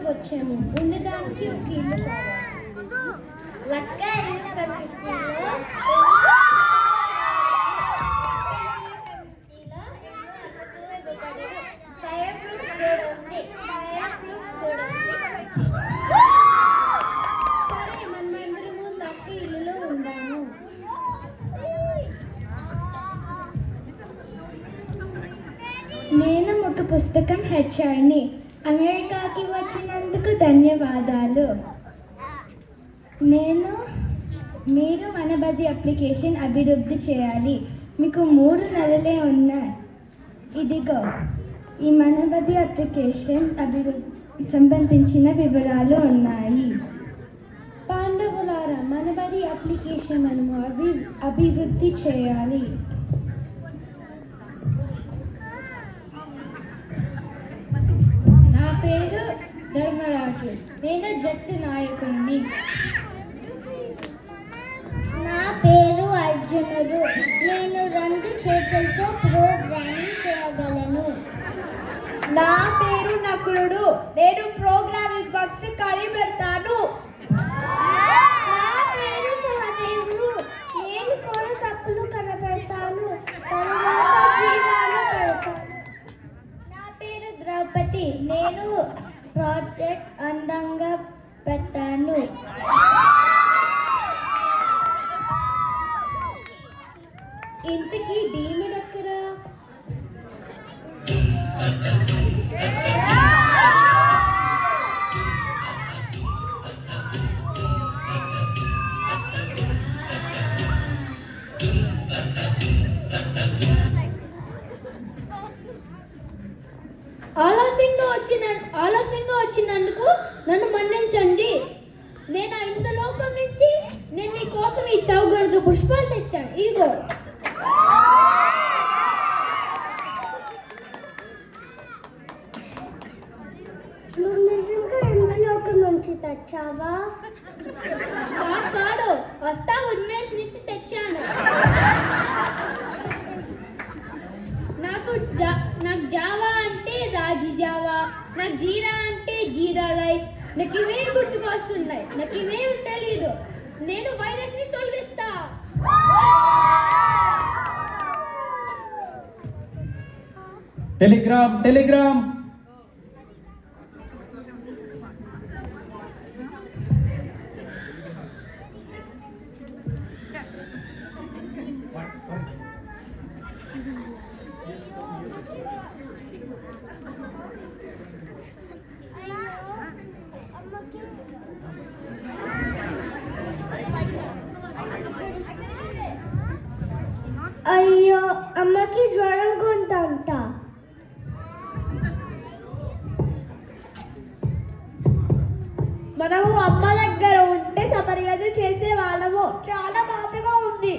వచ్చాము ఉండడానికి ఒక ఇల్లు కావాలి. లక్క ఇల్లు కమిటీలో ఫైర్ ప్రూఫ్ కూడా ఉంది. సరే మనమందరము లక్క ఇల్లులో ఉందాము. నేను ఒక పుస్తకం హెచ్ఆర్ని. అమెరికాకి వచ్చినందుకు ధన్యవాదాలు. మీరు మనబడి అప్లికేషన్ అభివృద్ధి చేయాలి. మీకు 3 నెలలే ఉన్నాయి. ఇదిగో ఈ మనబడి అప్లికేషన్ అభివృద్ధి సంబంధించిన వివరాలు ఉన్నాయి. పాండవులారా, మనబడి అప్లికేషన్ మనము అభివృద్ధి చేయాలి. నా పేరు ధర్మరాజు. నేను జట్టు నాయకుడిని. నా పేరు అర్జునుడు. నేను 2 చేతులతో ప్రోగ్రామింగ్ చేయగలను. నా పేరు నకులుడు. నేను ప్రోగ్రామింగ్ బగ్స్ కనిపెడతాను. నా పేరు సహదేవుడు. నేను కూడా తప్పులు కనిపెడతాను. తరువాత జీవాలు పెడతాను. నా పేరు ద్రౌపది. నేను ప్రాజెక్ట్ అందంగా పెట్టాను. ఇంతకీ భీముడు ఎక్కడా? ఆలస్యంగా వచ్చినందుకు నన్ను మన్నించండి. నేను ఇంత లోపం నుంచి నేను నీ కోసం ఈ సౌగర్దు పుష్పాలు తెచ్చాను. ఇదిగో. నువ్వు నిజంగా ఎంత లోకం నుంచి తెచ్చావా? కాదు, వస్తా ఉన్మేష్ నుంచి తెచ్చాను. నాకు జావా అంటే రాగి జావా, నాకు జీరా అంటే జీరా రైస్. నాకు ఇవే గుర్తుకొస్తున్నాయి. నాకు ఇవేమి తెలీదు. నేను వైరస్ ని తొలగిస్తా. టెలిగ్రామ్ అయ్యో, అమ్మకి జ్వరం కొంటంట. మనము అమ్మ దగ్గర ఉంటే సమర్యాద చేసే వాళ్ళము. చాలా బాధగా ఉంది.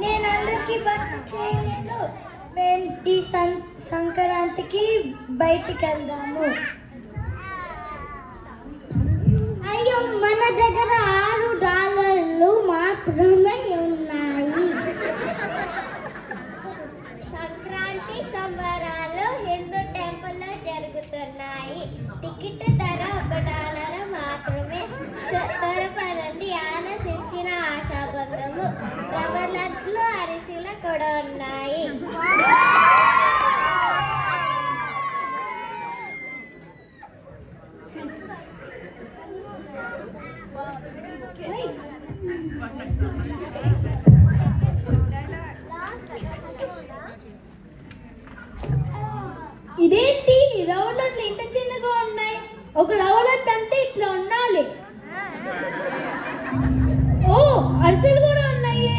నేను అందరికీ బట్టలు చేయలేదు. మేము ఈ సంక్రాంతికి బయటికి వెళ్దాము. అయ్యో, మన దగ్గర $6 మాత్రమే ఉన్నాయి. సంక్రాంతి సంబరాలు హిందూ టెంపుల్లో జరుగుతున్నాయి. టికెట్ ధర $1 మాత్రమే. త్వరపడండి, ఆలసించిన ఆశాబంధము. రవ్వలట్లు, అరిసెలు కూడా ఉన్నాయి. ఇదేంటి రవ్వలట్లు ఇంత చిన్నగా ఉన్నాయి? ఒక రవ్వలట్టు అంటే ఇట్లా ఉండాలి. ఓ, అరిసెలు కూడా ఉన్నాయి.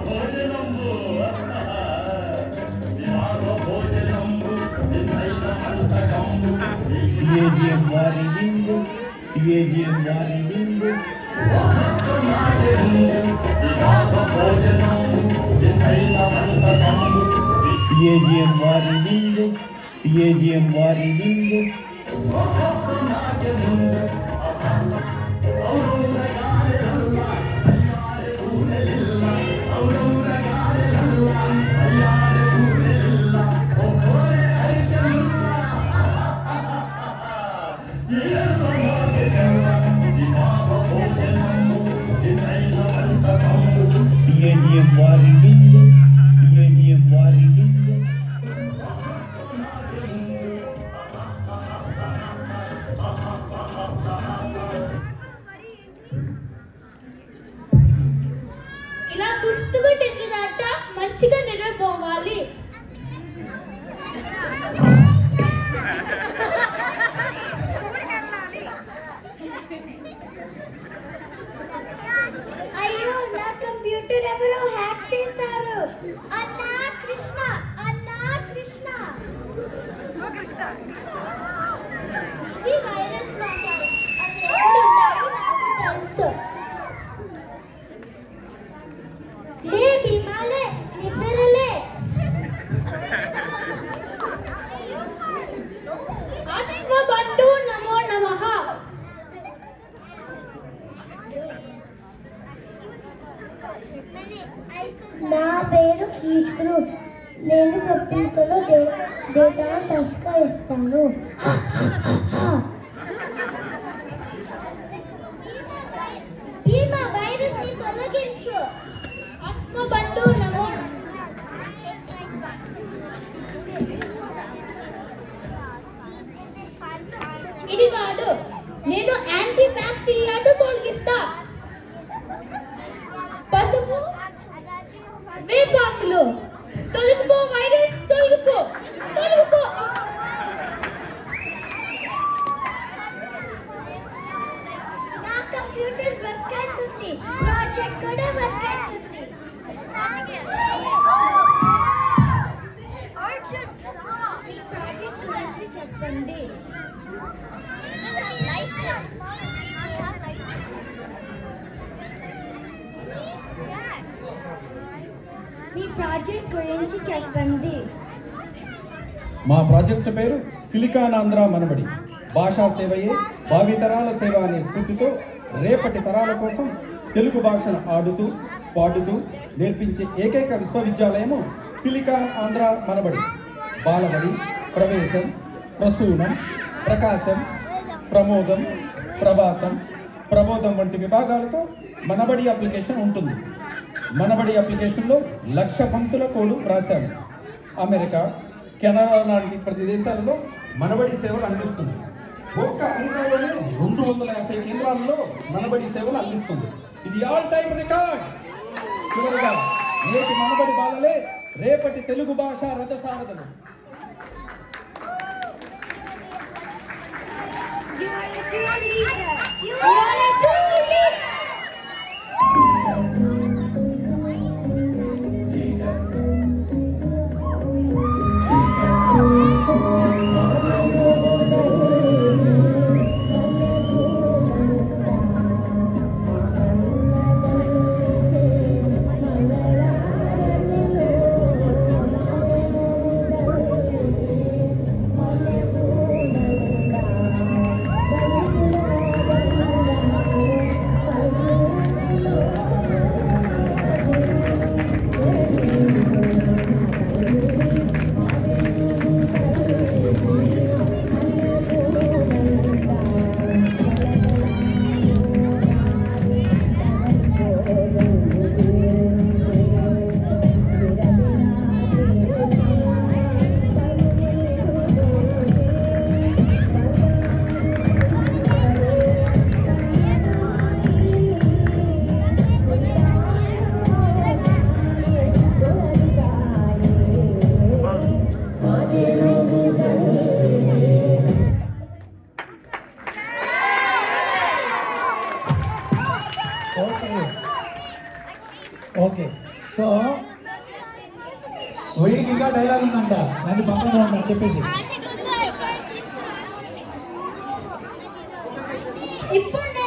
భోజనం TAGM వారి విందు TAGM వారి విందు TAGM వారి విందు TAGM వారి విందు TAGM వారి విందు ఇలా సుస్తుగా తిరిగినట్ట మంచిగా నిద్రపోవాలి. అయ్యో నా కంప్యూటర్ ఎవరో హ్యాక్ చేశారు. అన్నా కృష్ణ ఈ వైరస్ లాగారు. అది ఎక్కడ ఉన్నాయో నాకు తెలుసు. లే భీమాలే నిద్రలే. ఆత్మబంధు నమో నమః. నా పేరు కీచుకులు. నేను కంప్యూటర్లో డేటా తస్కరిస్తాను. భీమా వైరస్ ని తొలగించు. ఆత్మబంధు నమో ఇది కాదు, నేను యాంటీ బ్యాక్టీరియాను తొలగిస్తా. పసుపు వేపాకులు తొలగిపో, వైరస్ తొలగిపో. నా కంప్యూటర్ వర్క్ అవుతుంది. ప్రాజెక్ట్ కూడా వర్క్ అవుతుంది. ఈ ప్రాజెక్ట్ గురించి చెప్పండి. మీ ప్రాజెక్ట్ గురించి చెప్పండి. మా ప్రాజెక్టు పేరు సిలికాన్ ఆంధ్ర మనబడి. భాషా సేవయే భావితరాల సేవ అనే స్ఫూర్తితో రేపటి తరాల కోసం తెలుగు భాషను ఆడుతూ పాడుతూ నేర్పించే ఏకైక విశ్వవిద్యాలయము సిలికాన్ ఆంధ్ర మనబడి. బాలబడి, ప్రవేశం, ప్రసూనం, ప్రకాశం, ప్రమోదం, ప్రవాసం, ప్రబోధం వంటి విభాగాలతో మనబడి అప్లికేషన్ ఉంటుంది. మనబడి అప్లికేషన్లో 1,00,000 పంక్తుల కోడ్ రాశాము. అమెరికా, కెనడా లాంటి ప్రతి దేశాలలో మనబడి సేవలు అందిస్తుంది. ఒక్క అమెరికాలోనే 250 కేంద్రాలలో మనబడి సేవలు అందిస్తుంది. ఇది ఆల్ టైమ్ రికార్డ్. చివరిగా నేటి మనబడి బాలలే రేపటి తెలుగు భాష రథసారథులు. ఓకే, సో వీడికి ఇంకా డైలాగ్ ఉందంట. నన్ను పక్కన చెప్పింది. ఇప్పుడు